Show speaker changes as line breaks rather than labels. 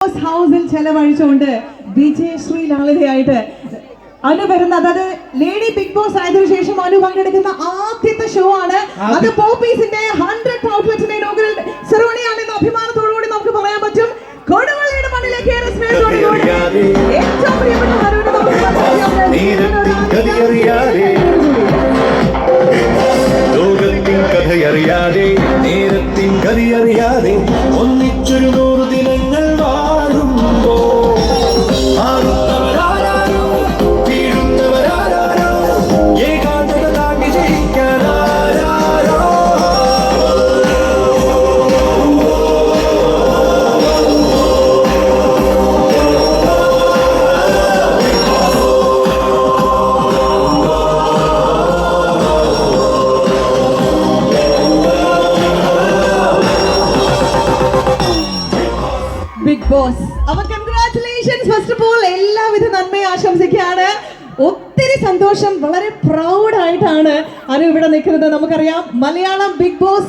ഹൗസിൽ ചെലവഴിച്ചുകൊണ്ട് വിജയശ്രീ ലാളിതയായിട്ട് അനു വരുന്ന, അതായത് ലേഡി ബിഗ് ബോസ് ആയതിനു ശേഷം അനു പങ്കെടുക്കുന്ന ആദ്യത്തെ ഷോ ആണ്. അത് പോപ്പീസിന്റെ 100th ഔട്ട്ലെറ്റിന്റെ ഇനോഗ്രൽ സെറമണി ആണെന്ന് അഭിമാനത്തോടുകൂടി നമുക്ക് പറയാൻ പറ്റും. കൊടുവള്ളിയുടെ മണ്ണിലേക്ക് ഏറ്റവും പ്രിയപ്പെട്ട
നേരത്തിൻ കഥയറിയാതെ ഒന്നിച്ചൊരു 100 ദിനങ്ങൾ വാഴുമ്പോ വീഴുന്നവരാരോ ഏകാന്തത താണ്ടി ജയിക്കാനാരോ.
ബിഗ് ബോസ്, അപ്പോൾ കൺഗ്രാറ്റുലേഷൻസ് ഫസ്റ്റ് ഓഫ് ഓൾ, എല്ലാവിധ നന്മയും ആശംസിക്കുകയാണ്. ഒത്തിരി സന്തോഷം, വളരെ പ്രൗഡ് ആയിട്ടാണ് അനു ഇവിടെ നിൽക്കുന്നത്. നമുക്കറിയാം മലയാളം ബിഗ് ബോസ്